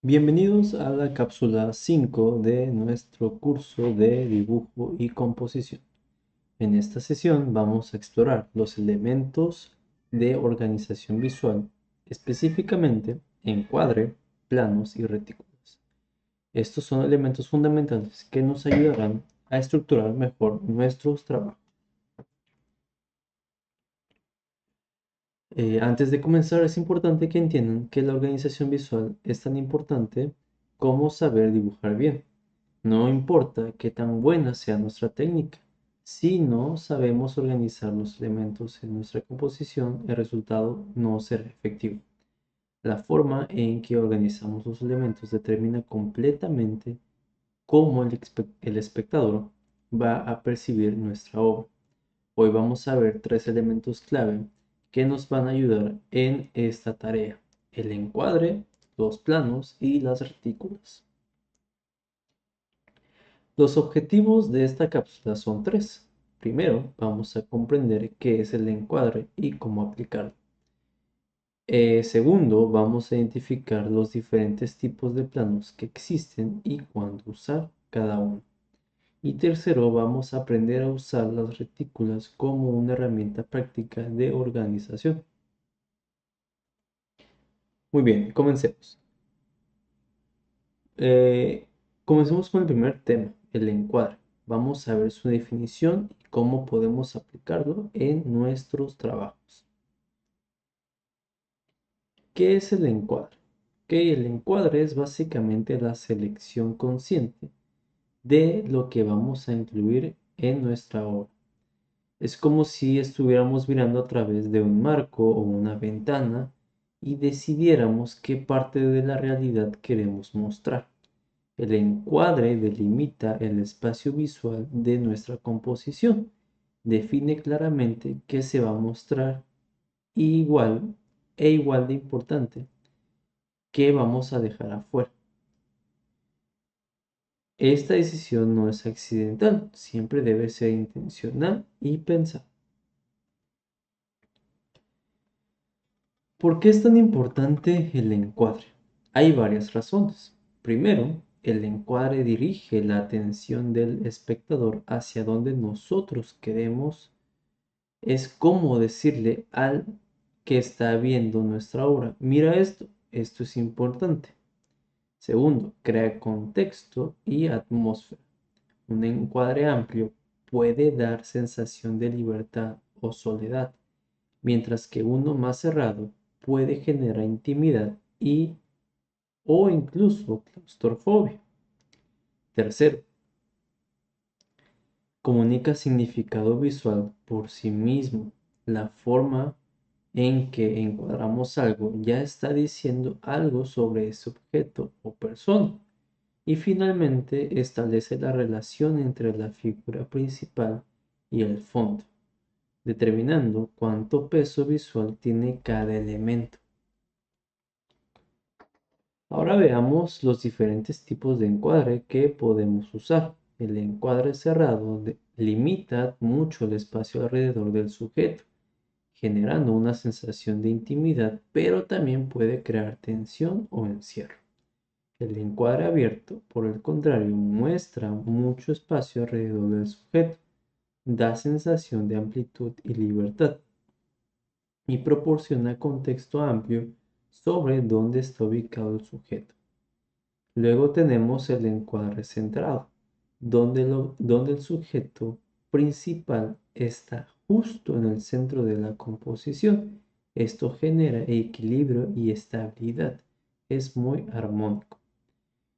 Bienvenidos a la cápsula 5 de nuestro curso de dibujo y composición. En esta sesión vamos a explorar los elementos de organización visual, específicamente encuadre, planos y retículas. Estos son elementos fundamentales que nos ayudarán a estructurar mejor nuestros trabajos. Antes de comenzar, es importante que entiendan que la organización visual es tan importante como saber dibujar bien. No importa qué tan buena sea nuestra técnica, si no sabemos organizar los elementos en nuestra composición, el resultado no será efectivo. La forma en que organizamos los elementos determina completamente cómo el espectador va a percibir nuestra obra. Hoy vamos a ver tres elementos clave que nos van a ayudar en esta tarea: el encuadre, los planos y las retículas. Los objetivos de esta cápsula son tres. Primero, vamos a comprender qué es el encuadre y cómo aplicarlo. Segundo, vamos a identificar los diferentes tipos de planos que existen y cuándo usar cada uno. Y tercero, vamos a aprender a usar las retículas como una herramienta práctica de organización. Muy bien, comencemos. Eh, Comencemos con el primer tema, el encuadre. Vamos a ver su definición y cómo podemos aplicarlo en nuestros trabajos. ¿Qué es el encuadre? El encuadre es básicamente la selección consciente de lo que vamos a incluir en nuestra obra. Es como si estuviéramos mirando a través de un marco o una ventana y decidiéramos qué parte de la realidad queremos mostrar. El encuadre delimita el espacio visual de nuestra composición. Define claramente qué se va a mostrar igual igual de importante, qué vamos a dejar afuera. Esta decisión no es accidental, siempre debe ser intencional y pensada. ¿Por qué es tan importante el encuadre? Hay varias razones. Primero, el encuadre dirige la atención del espectador hacia donde nosotros queremos. Es como decirle al que está viendo nuestra obra: mira esto, esto es importante. Segundo, crea contexto y atmósfera. Un encuadre amplio puede dar sensación de libertad o soledad, mientras que uno más cerrado puede generar intimidad y o incluso claustrofobia. Tercero, comunica significado visual por sí mismo. La forma en que encuadramos algo ya está diciendo algo sobre ese objeto o persona. Y finalmente establece la relación entre la figura principal y el fondo, determinando cuánto peso visual tiene cada elemento. Ahora veamos los diferentes tipos de encuadre que podemos usar. El encuadre cerrado limita mucho el espacio alrededor del sujeto, generando una sensación de intimidad, pero también puede crear tensión o encierro. El encuadre abierto, por el contrario, muestra mucho espacio alrededor del sujeto, da sensación de amplitud y libertad, y proporciona contexto amplio sobre dónde está ubicado el sujeto. Luego tenemos el encuadre centrado, donde el sujeto principal está justo en el centro de la composición. Esto genera equilibrio y estabilidad. Es muy armónico.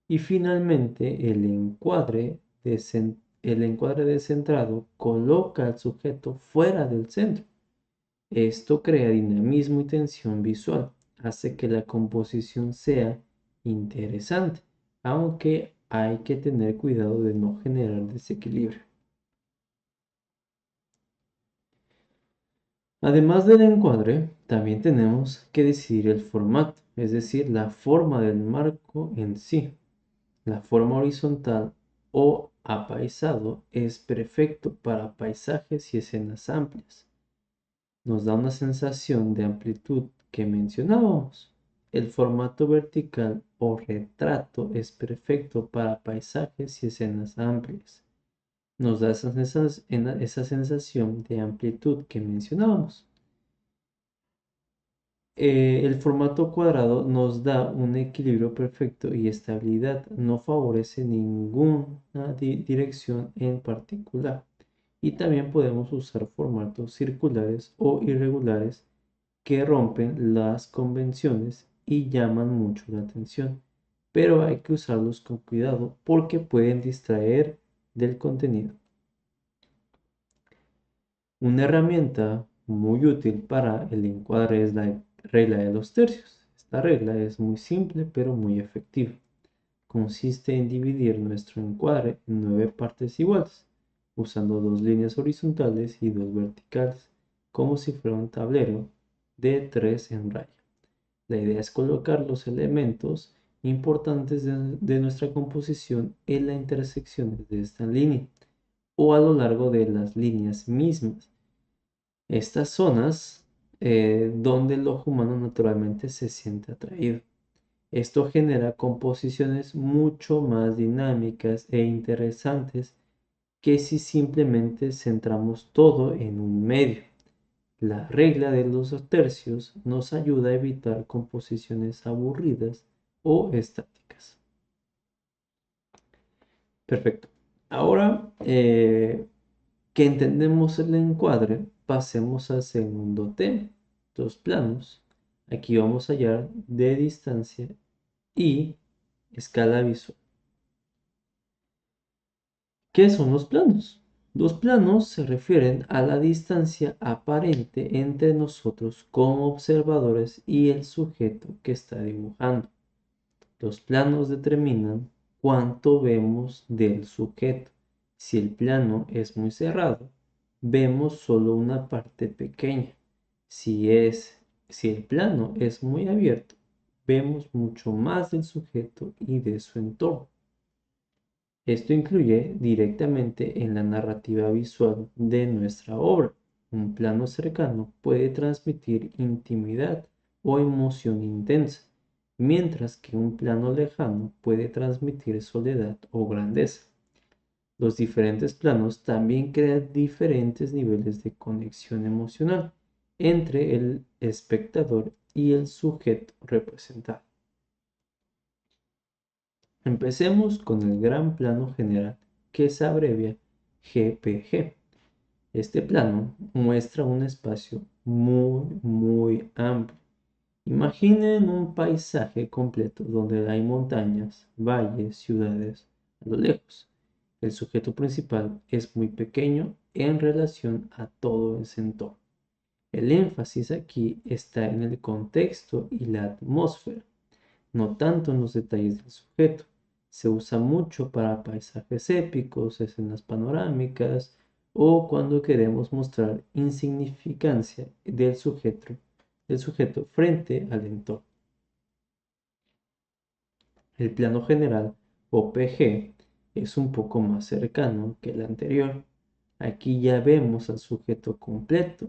Y finalmente, el encuadre descentrado coloca al sujeto fuera del centro. Esto crea dinamismo y tensión visual, hace que la composición sea interesante, aunque hay que tener cuidado de no generar desequilibrio. Además del encuadre, también tenemos que decidir el formato, es decir, la forma del marco en sí. La forma horizontal o apaisado es perfecto para paisajes y escenas amplias. Nos da una sensación de amplitud que mencionábamos. El formato vertical o retrato es perfecto para paisajes y escenas amplias. Nos da esa sensación de amplitud que mencionábamos. El formato cuadrado nos da un equilibrio perfecto y estabilidad, no favorece ninguna dirección en particular. Y también podemos usar formatos circulares o irregulares que rompen las convenciones y llaman mucho la atención, pero hay que usarlos con cuidado porque pueden distraer del contenido. Una herramienta muy útil para el encuadre es la regla de los tercios. Esta regla es muy simple pero muy efectiva. Consiste en dividir nuestro encuadre en 9 partes iguales, usando 2 líneas horizontales y 2 verticales, como si fuera un tablero de 3 en raya. La idea es colocar los elementos importantes de nuestra composición en la intersección de esta línea o a lo largo de las líneas mismas. Estas zonas donde el ojo humano naturalmente se siente atraído. Esto genera composiciones mucho más dinámicas e interesantes que si simplemente centramos todo en un medio. La regla de los tercios nos ayuda a evitar composiciones aburridas o estáticas. Perfecto. Ahora que entendemos el encuadre, pasemos al segundo tema, los planos. Aquí vamos a hallar de distancia y escala visual. ¿Qué son los planos? Los planos se refieren a la distancia aparente entre nosotros como observadores y el sujeto que está dibujando. Los planos determinan cuánto vemos del sujeto. Si el plano es muy cerrado, vemos solo una parte pequeña. Si el plano es muy abierto, vemos mucho más del sujeto y de su entorno. Esto incluye directamente en la narrativa visual de nuestra obra. Un plano cercano puede transmitir intimidad o emoción intensa, mientras que un plano lejano puede transmitir soledad o grandeza. Los diferentes planos también crean diferentes niveles de conexión emocional entre el espectador y el sujeto representado. Empecemos con el gran plano general, que se abrevia GPG. Este plano muestra un espacio muy amplio. Imaginen un paisaje completo donde hay montañas, valles, ciudades a lo lejos. El sujeto principal es muy pequeño en relación a todo ese entorno. El énfasis aquí está en el contexto y la atmósfera, no tanto en los detalles del sujeto. Se usa mucho para paisajes épicos, escenas panorámicas o cuando queremos mostrar insignificancia del sujeto frente al entorno. El plano general o PG es un poco más cercano que el anterior. Aquí ya vemos al sujeto completo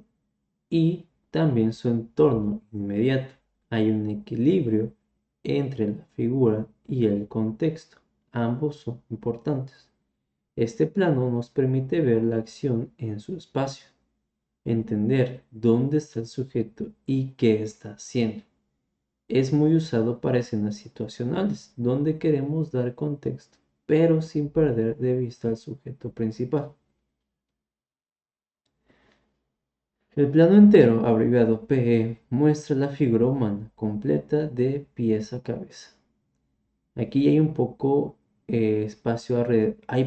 y también su entorno inmediato. Hay un equilibrio entre la figura y el contexto. Ambos son importantes. Este plano nos permite ver la acción en su espacio, entender dónde está el sujeto y qué está haciendo. Es muy usado para escenas situacionales, donde queremos dar contexto, pero sin perder de vista al sujeto principal. El plano entero, abreviado PE, muestra la figura humana completa de pies a cabeza. Aquí hay hay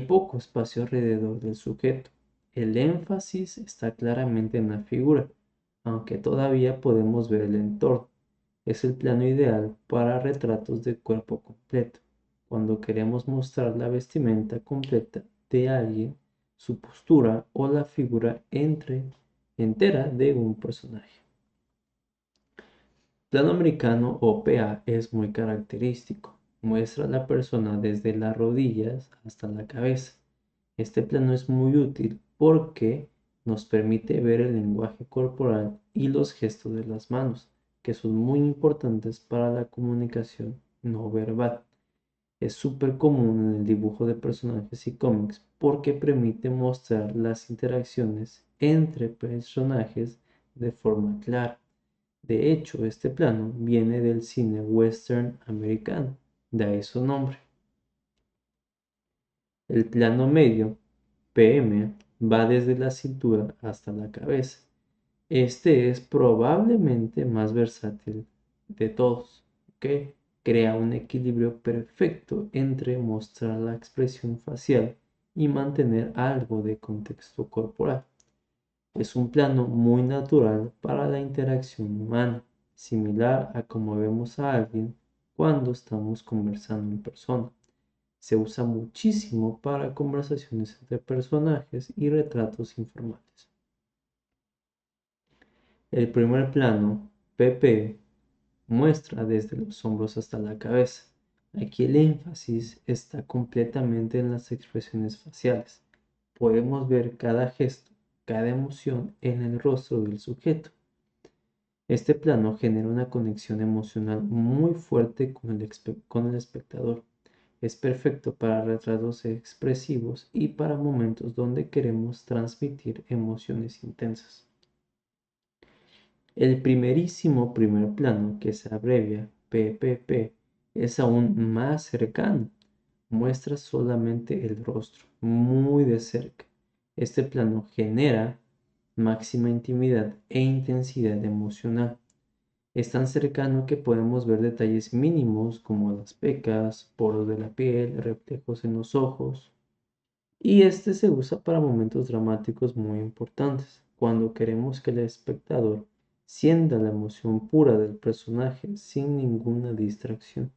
poco espacio alrededor del sujeto. El énfasis está claramente en la figura, aunque todavía podemos ver el entorno. Es el plano ideal para retratos de cuerpo completo, cuando queremos mostrar la vestimenta completa de alguien, su postura o la figura entera de un personaje. Plano americano o PA es muy característico. Muestra a la persona desde las rodillas hasta la cabeza. Este plano es muy útil porque nos permite ver el lenguaje corporal y los gestos de las manos, que son muy importantes para la comunicación no verbal. Es súper común en el dibujo de personajes y cómics porque permite mostrar las interacciones entre personajes de forma clara. De hecho, este plano viene del cine western americano, de ahí su nombre. El plano medio, PM, va desde la cintura hasta la cabeza. Este es probablemente más versátil de todos, ¿ok? Crea un equilibrio perfecto entre mostrar la expresión facial y mantener algo de contexto corporal. Es un plano muy natural para la interacción humana, similar a como vemos a alguien cuando estamos conversando en persona. Se usa muchísimo para conversaciones entre personajes y retratos informales. El primer plano, PP, muestra desde los hombros hasta la cabeza. Aquí el énfasis está completamente en las expresiones faciales. Podemos ver cada gesto, cada emoción en el rostro del sujeto. Este plano genera una conexión emocional muy fuerte con el espectador. Es perfecto para retratos expresivos y para momentos donde queremos transmitir emociones intensas. El primerísimo primer plano, que se abrevia PPP, es aún más cercano. Muestra solamente el rostro, muy de cerca. Este plano genera máxima intimidad e intensidad emocional. Es tan cercano que podemos ver detalles mínimos como las pecas, poros de la piel, reflejos en los ojos. Y este se usa para momentos dramáticos muy importantes, cuando queremos que el espectador sienta la emoción pura del personaje sin ninguna distracción.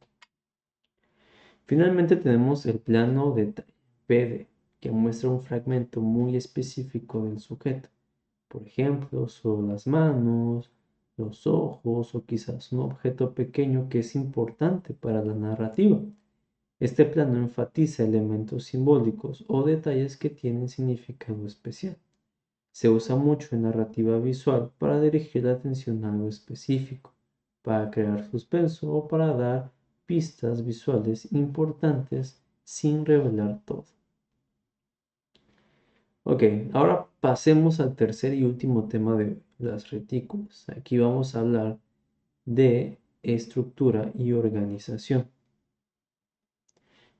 Finalmente tenemos el plano detalle, PD, que muestra un fragmento muy específico del sujeto. Por ejemplo, sobre las manos, los ojos o quizás un objeto pequeño que es importante para la narrativa. Este plano enfatiza elementos simbólicos o detalles que tienen significado especial. Se usa mucho en narrativa visual para dirigir la atención a algo específico, para crear suspenso o para dar pistas visuales importantes sin revelar todo. Ok, ahora pasemos al tercer y último tema de hoy, las retículas. Aquí vamos a hablar de estructura y organización.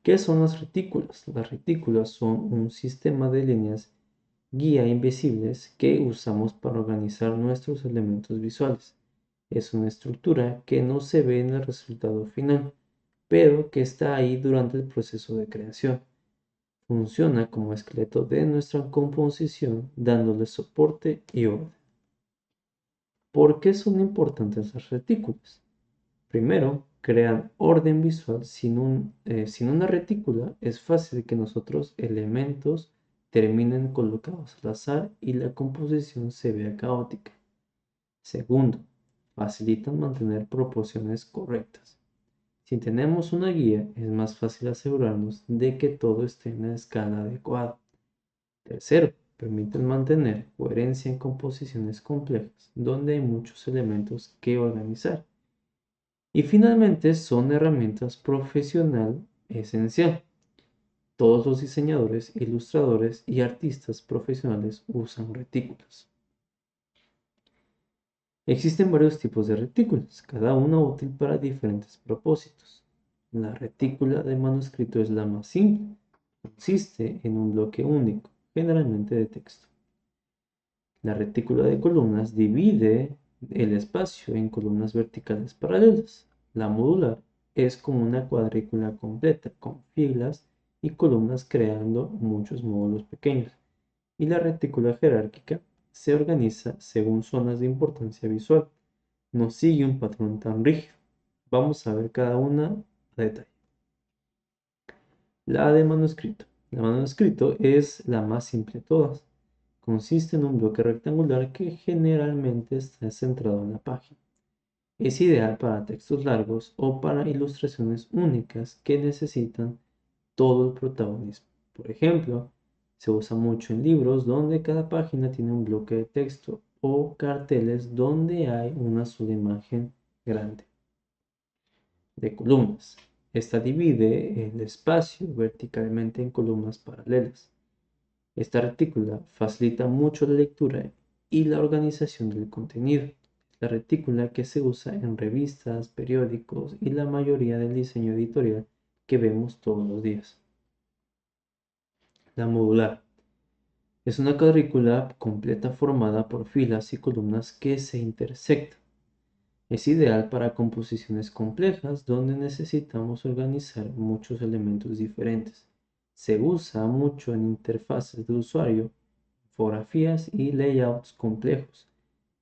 ¿Qué son las retículas? Las retículas son un sistema de líneas guía invisibles que usamos para organizar nuestros elementos visuales. Es una estructura que no se ve en el resultado final, pero que está ahí durante el proceso de creación. Funciona como esqueleto de nuestra composición, dándole soporte y orden. ¿Por qué son importantes las retículas? Primero, crean orden visual. Sin una retícula es fácil que nosotros elementos terminen colocados al azar y la composición se vea caótica. Segundo, facilitan mantener proporciones correctas. Si tenemos una guía, es más fácil asegurarnos de que todo esté en la escala adecuada. Tercero, permiten mantener coherencia en composiciones complejas, donde hay muchos elementos que organizar. Y finalmente son herramientas profesional esencial. Todos los diseñadores, ilustradores y artistas profesionales usan retículas. Existen varios tipos de retículas, cada una útil para diferentes propósitos. La retícula de manuscrito es la más simple. Consiste en un bloque único, generalmente de texto. La retícula de columnas divide el espacio en columnas verticales paralelas. La modular es como una cuadrícula completa, con filas y columnas creando muchos módulos pequeños. Y la retícula jerárquica se organiza según zonas de importancia visual. No sigue un patrón tan rígido. Vamos a ver cada una a detalle. La de manuscrito. La manuscrito es la más simple de todas. Consiste en un bloque rectangular que generalmente está centrado en la página. Es ideal para textos largos o para ilustraciones únicas que necesitan todo el protagonismo. Por ejemplo, se usa mucho en libros donde cada página tiene un bloque de texto o carteles donde hay una sola imagen grande de columnas. Esta divide el espacio verticalmente en columnas paralelas. Esta retícula facilita mucho la lectura y la organización del contenido. La retícula que se usa en revistas, periódicos y la mayoría del diseño editorial que vemos todos los días. La modular es una cuadrícula completa formada por filas y columnas que se intersectan. Es ideal para composiciones complejas donde necesitamos organizar muchos elementos diferentes. Se usa mucho en interfaces de usuario, infografías y layouts complejos,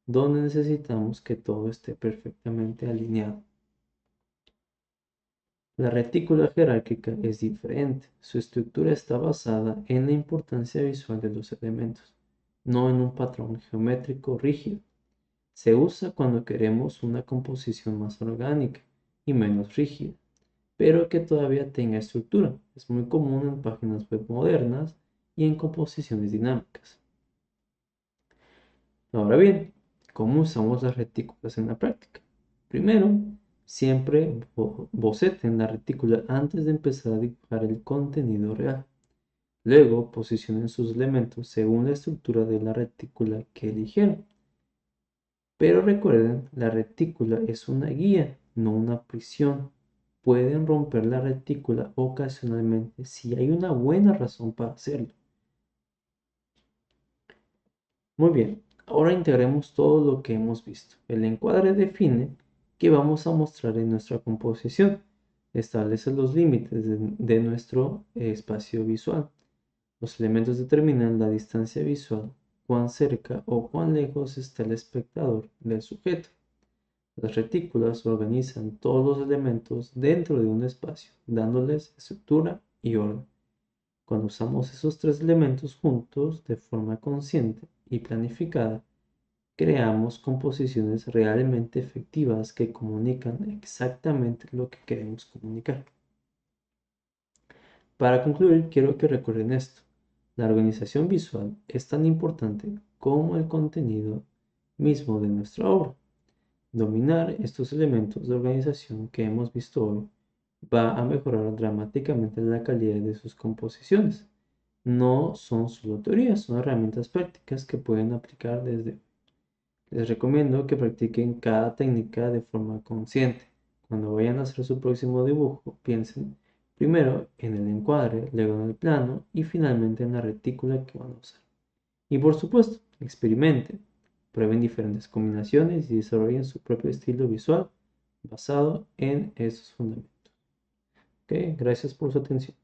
donde necesitamos que todo esté perfectamente alineado. La retícula jerárquica es diferente. Su estructura está basada en la importancia visual de los elementos, no en un patrón geométrico rígido. Se usa cuando queremos una composición más orgánica y menos rígida, pero que todavía tenga estructura. Es muy común en páginas web modernas y en composiciones dinámicas. Ahora bien, ¿cómo usamos las retículas en la práctica? Primero, siempre boceten la retícula antes de empezar a dibujar el contenido real. Luego, posicionen sus elementos según la estructura de la retícula que eligieron. Pero recuerden, la retícula es una guía, no una prisión. Pueden romper la retícula ocasionalmente si hay una buena razón para hacerlo. Muy bien, ahora integremos todo lo que hemos visto. El encuadre define qué vamos a mostrar en nuestra composición. Establece los límites de nuestro espacio visual. Los elementos determinan la distancia visual, cuán cerca o cuán lejos está el espectador del sujeto. Las retículas organizan todos los elementos dentro de un espacio, dándoles estructura y orden. Cuando usamos esos tres elementos juntos de forma consciente y planificada, creamos composiciones realmente efectivas que comunican exactamente lo que queremos comunicar. Para concluir, quiero que recuerden esto. La organización visual es tan importante como el contenido mismo de nuestra obra. Dominar estos elementos de organización que hemos visto hoy va a mejorar dramáticamente la calidad de sus composiciones. No son solo teorías, son herramientas prácticas que pueden aplicar desde hoy. Les recomiendo que practiquen cada técnica de forma consciente. Cuando vayan a hacer su próximo dibujo, piensen primero en el encuadre, luego en el plano y finalmente en la retícula que van a usar. Y por supuesto, experimenten, prueben diferentes combinaciones y desarrollen su propio estilo visual basado en esos fundamentos. ¿Ok? Gracias por su atención.